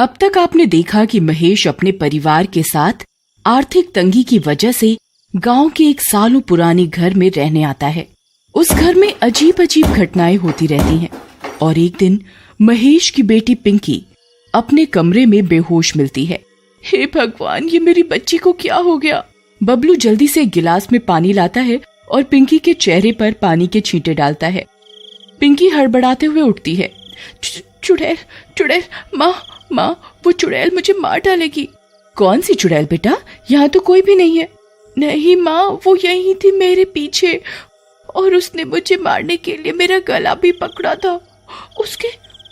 अब तक आपने देखा कि महेश अपने परिवार के साथ आर्थिक तंगी की वजह से गांव के एक सालों पुराने घर में रहने आता है। उस घर में अजीब अजीब घटनाएं होती रहती हैं और एक दिन महेश की बेटी पिंकी अपने कमरे में बेहोश मिलती है। हे भगवान, ये मेरी बच्ची को क्या हो गया? बबलू जल्दी से एक गिलास में पानी लाता है और पिंकी के चेहरे पर पानी के छींटे डालता है। पिंकी हड़बड़ाते हुए उठती है। चुड़ैल, चुड़ैल, माँ, वो चुड़ैल मुझे मार डालेगी। कौन सी चुड़ैल बेटा? यहाँ तो कोई भी नहीं है। नहीं माँ, वो यहीं थी मेरे पीछे और उसने मुझे मारने के लिए मेरा गला भी पकड़ा था। उसके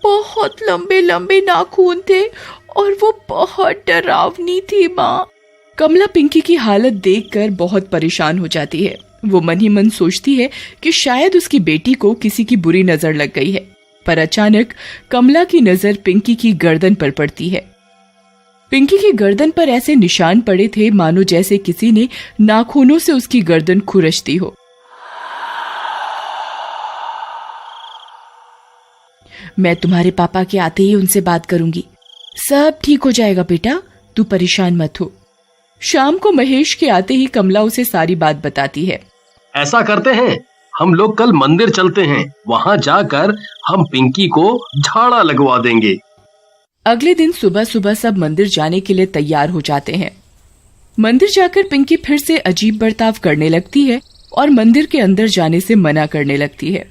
बहुत लंबे लंबे नाखून थे और वो बहुत डरावनी थी माँ। कमला पिंकी की हालत देखकर बहुत परेशान हो जाती है। वो मन ही मन सोचती है कि शायद उसकी बेटी को किसी की बुरी नजर लग गई है, पर अचानक कमला की नजर पिंकी की गर्दन पर पड़ती है। पिंकी की गर्दन पर ऐसे निशान पड़े थे मानो जैसे किसी ने नाखूनों से उसकी गर्दन खुरच दी हो। मैं तुम्हारे पापा के आते ही उनसे बात करूंगी, सब ठीक हो जाएगा बेटा, तू परेशान मत हो। शाम को महेश के आते ही कमला उसे सारी बात बताती है। ऐसा करते हैं, हम लोग कल मंदिर चलते हैं, वहाँ जाकर हम पिंकी को झाड़ा लगवा देंगे। अगले दिन सुबह सुबह सब मंदिर जाने के लिए तैयार हो जाते हैं। मंदिर जाकर पिंकी फिर से अजीब बर्ताव करने लगती है और मंदिर के अंदर जाने से मना करने लगती है।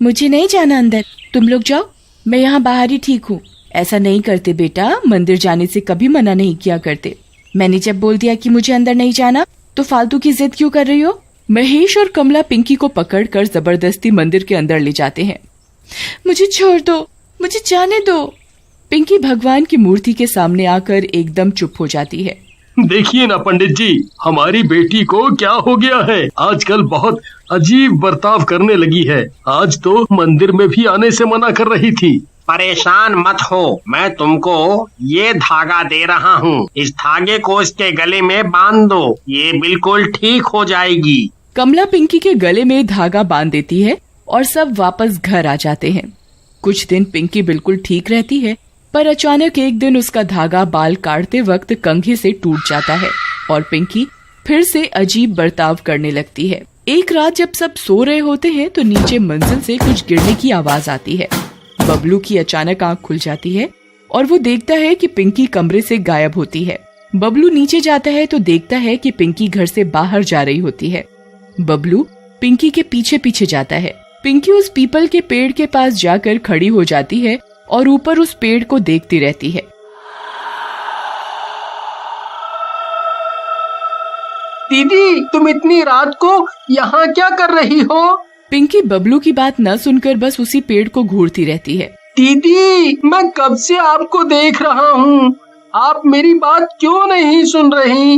मुझे नहीं जाना अंदर, तुम लोग जाओ, मैं यहाँ बाहर ही ठीक हूँ। ऐसा नहीं करते बेटा, मंदिर जाने से कभी मना नहीं किया करते। मैंने जब बोल दिया कि मुझे अंदर नहीं जाना तो फालतू की जिद क्यों कर रही हो? महेश और कमला पिंकी को पकड़कर जबरदस्ती मंदिर के अंदर ले जाते हैं। मुझे छोड़ दो, मुझे जाने दो। पिंकी भगवान की मूर्ति के सामने आकर एकदम चुप हो जाती है। देखिए ना पंडित जी, हमारी बेटी को क्या हो गया है? आजकल बहुत अजीब बर्ताव करने लगी है। आज तो मंदिर में भी आने से मना कर रही थी। परेशान मत हो, मैं तुमको ये धागा दे रहा हूँ। इस धागे को इसके गले में बांध दो, ये बिल्कुल ठीक हो जाएगी। कमला पिंकी के गले में धागा बांध देती है और सब वापस घर आ जाते हैं। कुछ दिन पिंकी बिल्कुल ठीक रहती है, पर अचानक एक दिन उसका धागा बाल काटते वक्त कंघी से टूट जाता है और पिंकी फिर से अजीब बर्ताव करने लगती है। एक रात जब सब सो रहे होते हैं तो नीचे मंजिल से कुछ गिरने की आवाज आती है। बबलू की अचानक आंख खुल जाती है और वो देखता है कि पिंकी कमरे से गायब होती है। बबलू नीचे जाता है तो देखता है कि पिंकी घर से बाहर जा रही होती है। बबलू पिंकी के पीछे पीछे जाता है। पिंकी उस पीपल के पेड़ के पास जाकर खड़ी हो जाती है और ऊपर उस पेड़ को देखती रहती है। दीदी, तुम इतनी रात को यहाँ क्या कर रही हो? पिंकी बबलू की बात न सुनकर बस उसी पेड़ को घूरती रहती है। दीदी, मैं कब से आपको देख रहा हूँ, आप मेरी बात क्यों नहीं सुन रही?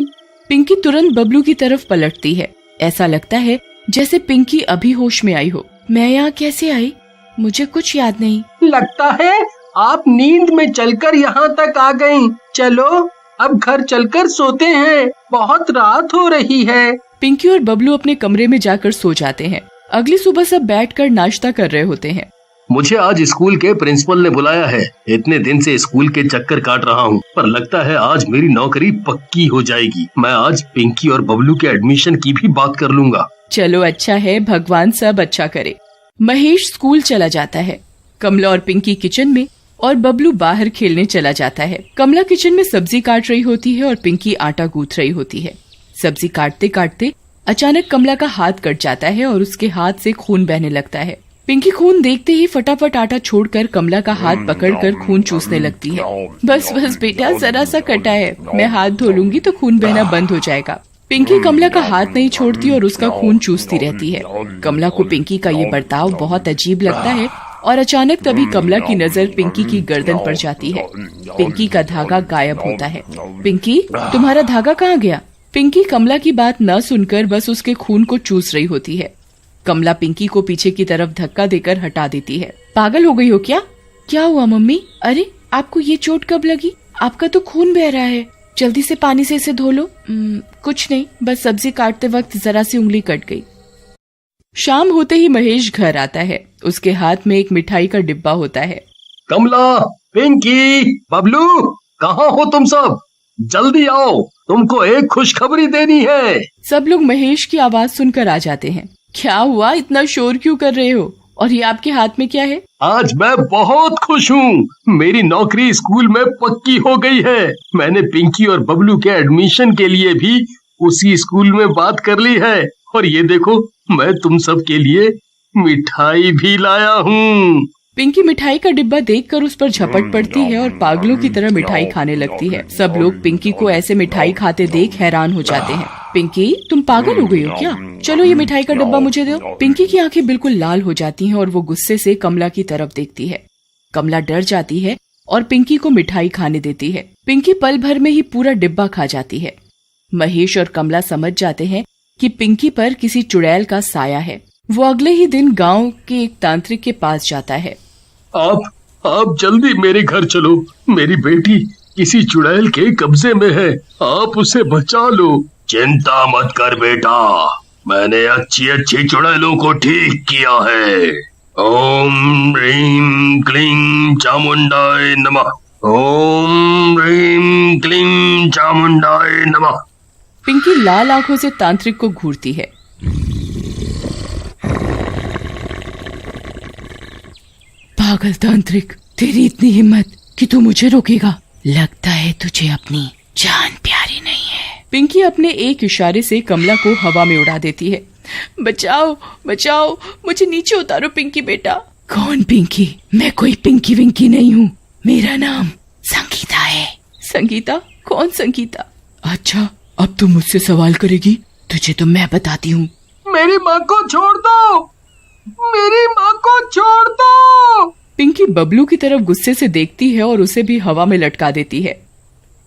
पिंकी तुरंत बबलू की तरफ पलटती है। ऐसा लगता है जैसे पिंकी अभी होश में आई हो। मैं यहाँ कैसे आई? मुझे कुछ याद नहीं। लगता है आप नींद में चलकर यहाँ तक आ गईं। चलो अब घर चलकर सोते हैं, बहुत रात हो रही है। पिंकी और बबलू अपने कमरे में जाकर सो जाते हैं। अगली सुबह सब बैठकर नाश्ता कर रहे होते हैं। मुझे आज स्कूल के प्रिंसिपल ने बुलाया है। इतने दिन से स्कूल के चक्कर काट रहा हूँ, पर लगता है आज मेरी नौकरी पक्की हो जाएगी। मैं आज पिंकी और बबलू के एडमिशन की भी बात कर लूंगा। चलो अच्छा है, भगवान सब अच्छा करे। महेश स्कूल चला जाता है। कमला और पिंकी किचन में और बबलू बाहर खेलने चला जाता है। कमला किचन में सब्जी काट रही होती है और पिंकी आटा गूंथ रही होती है। सब्जी काटते काटते अचानक कमला का हाथ कट जाता है और उसके हाथ से खून बहने लगता है। पिंकी खून देखते ही फटाफट आटा छोड़कर कमला का हाथ पकड़कर खून चूसने लगती है। बस बस बेटा, जरा सा कटा है, मैं हाथ धो लूंगी तो खून बहना बंद हो जाएगा। पिंकी कमला का हाथ नहीं छोड़ती और उसका खून चूसती रहती है। कमला को पिंकी का ये बर्ताव बहुत अजीब लगता है और अचानक तभी कमला की नजर पिंकी की गर्दन पर जाती है। पिंकी का धागा गायब होता है। पिंकी, तुम्हारा धागा कहाँ गया? पिंकी कमला की बात न सुनकर बस उसके खून को चूस रही होती है। कमला पिंकी को पीछे की तरफ धक्का देकर हटा देती है। पागल हो गई हो क्या? क्या हुआ मम्मी? अरे आपको ये चोट कब लगी? आपका तो खून बह रहा है, जल्दी से पानी से इसे धो लो। कुछ नहीं, बस सब्जी काटते वक्त जरा सी उंगली कट गई। शाम होते ही महेश घर आता है। उसके हाथ में एक मिठाई का डिब्बा होता है। कमला, पिंकी, बबलू, कहाँ हो तुम सब? जल्दी आओ, तुमको एक खुशखबरी देनी है। सब लोग महेश की आवाज सुनकर आ जाते हैं। क्या हुआ, इतना शोर क्यों कर रहे हो? और ये आपके हाथ में क्या है? आज मैं बहुत खुश हूँ, मेरी नौकरी स्कूल में पक्की हो गई है। मैंने पिंकी और बबलू के एडमिशन के लिए भी उसी स्कूल में बात कर ली है। और ये देखो, मैं तुम सब के लिए मिठाई भी लाया हूँ। पिंकी मिठाई का डिब्बा देखकर उस पर झपट पड़ती है और पागलों की तरह मिठाई खाने लगती है। सब लोग पिंकी को ऐसे मिठाई खाते देख हैरान हो जाते हैं। पिंकी, तुम पागल हो गई हो क्या? चलो ये मिठाई का डिब्बा मुझे दो। पिंकी की आंखें बिल्कुल लाल हो जाती हैं और वो गुस्से से कमला की तरफ देखती है। कमला डर जाती है और पिंकी को मिठाई खाने देती है। पिंकी पल भर में ही पूरा डिब्बा खा जाती है। महेश और कमला समझ जाते हैं कि पिंकी पर किसी चुड़ैल का साया है। वो अगले ही दिन गांव के एक तांत्रिक के पास जाता है। आप जल्दी मेरे घर चलो, मेरी बेटी किसी चुड़ैल के कब्जे में है, आप उसे बचा लो। चिंता मत कर बेटा, मैंने अच्छी चुड़ैलों को ठीक किया है। ओम ह्रीं क्लीं चामुंडाय नमः। ओम ह्रीं क्लीं चामुंडाय नमः। पिंकी लाल आंखों से तांत्रिक को घूरती है। पागल तांत्रिक, तेरी इतनी हिम्मत कि तू मुझे रोकेगा? लगता है तुझे अपनी जान प्यारी नहीं है। पिंकी अपने एक इशारे से कमला को हवा में उड़ा देती है। बचाओ बचाओ, मुझे नीचे उतारो पिंकी बेटा। कौन पिंकी? मैं कोई पिंकी विंकी नहीं हूँ, मेरा नाम संगीता है। संगीता? कौन संगीता? अच्छा, अब तू मुझसे सवाल करेगी? तुझे तो मैं बताती हूँ। मेरी माँ को छोड़ दो, मेरी माँ को छोड़ दो। पिंकी बबलू की तरफ गुस्से से देखती है और उसे भी हवा में लटका देती है।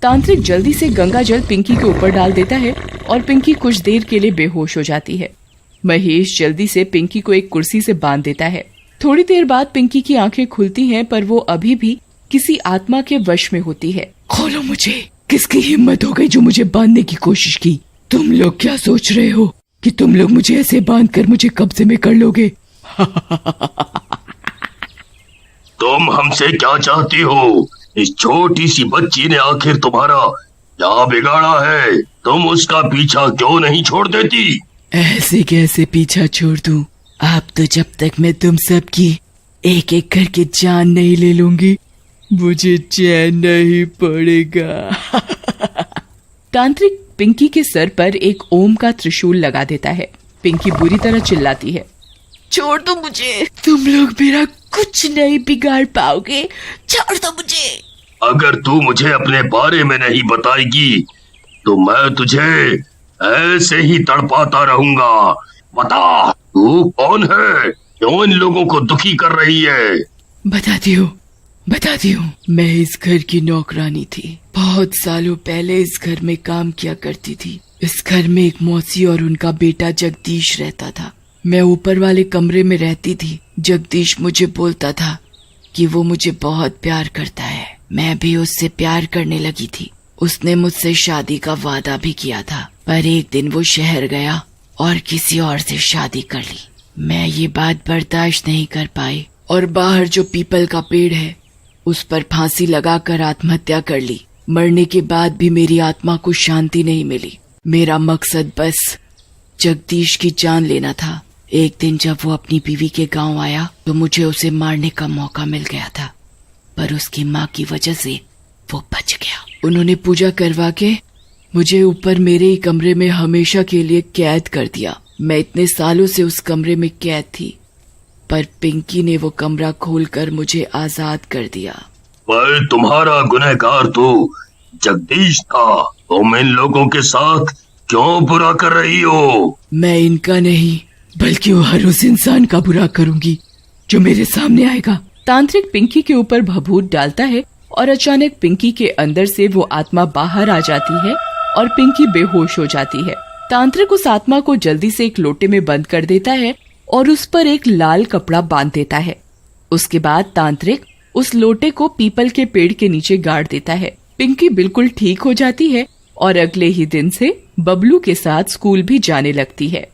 तांत्रिक जल्दी से गंगा जल पिंकी के ऊपर डाल देता है और पिंकी कुछ देर के लिए बेहोश हो जाती है। महेश जल्दी से पिंकी को एक कुर्सी से बांध देता है। थोड़ी देर बाद पिंकी की आंखें खुलती हैं, पर वो अभी भी किसी आत्मा के वश में होती है। खोलो मुझे, किसकी हिम्मत हो गई जो मुझे बांधने की कोशिश की? तुम लोग क्या सोच रहे हो कि तुम लोग मुझे ऐसे बांध कर मुझे कब्जे में कर लोगे? तुम हमसे क्या चाहती हो? इस छोटी सी बच्ची ने आखिर तुम्हारा क्या बिगाड़ा है? तुम उसका पीछा क्यों नहीं छोड़ देती? ऐसे कैसे पीछा छोड़ दूं? अब तो जब तक मैं तुम सबकी एक एक करके जान नहीं ले लूंगी, मुझे चैन नहीं पड़ेगा। तांत्रिक पिंकी के सर पर एक ओम का त्रिशूल लगा देता है। पिंकी बुरी तरह चिल्लाती है, छोड़ दो मुझे, तुम लोग मेरा कुछ नहीं बिगाड़ पाओगे, छोड़ दो मुझे। अगर तू मुझे अपने बारे में नहीं बताएगी तो मैं तुझे ऐसे ही तड़पाता रहूंगा। बता, तू कौन है? क्यों इन लोगों को दुखी कर रही है? बताती हूँ, मैं इस घर की नौकरानी थी। बहुत सालों पहले इस घर में काम किया करती थी। इस घर में एक मौसी और उनका बेटा जगदीश रहता था। मैं ऊपर वाले कमरे में रहती थी। जगदीश मुझे बोलता था कि वो मुझे बहुत प्यार करता है। मैं भी उससे प्यार करने लगी थी। उसने मुझसे शादी का वादा भी किया था, पर एक दिन वो शहर गया और किसी और से शादी कर ली। मैं ये बात बर्दाश्त नहीं कर पाई और बाहर जो पीपल का पेड़ है उस पर फांसी लगाकर आत्महत्या कर ली। मरने के बाद भी मेरी आत्मा को शांति नहीं मिली। मेरा मकसद बस जगदीश की जान लेना था। एक दिन जब वो अपनी बीवी के गांव आया तो मुझे उसे मारने का मौका मिल गया था, पर उसकी माँ की वजह से वो बच गया। उन्होंने पूजा करवा के मुझे ऊपर मेरे ही कमरे में हमेशा के लिए कैद कर दिया। मैं इतने सालों से उस कमरे में कैद थी, पर पिंकी ने वो कमरा खोलकर मुझे आजाद कर दिया। पर तुम्हारा गुनहगार तो जगदीश था। तुम इन लोगों के साथ क्यों बुरा कर रही हो? मैं इनका नहीं बल्कि वो हर उस इंसान का बुरा करूंगी जो मेरे सामने आएगा। तांत्रिक पिंकी के ऊपर भभूत डालता है और अचानक पिंकी के अंदर से वो आत्मा बाहर आ जाती है और पिंकी बेहोश हो जाती है। तांत्रिक उस आत्मा को जल्दी से एक लोटे में बंद कर देता है और उस पर एक लाल कपड़ा बांध देता है। उसके बाद तांत्रिक उस लोटे को पीपल के पेड़ के नीचे गाड़ देता है। पिंकी बिल्कुल ठीक हो जाती है और अगले ही दिन से बबलू के साथ स्कूल भी जाने लगती है।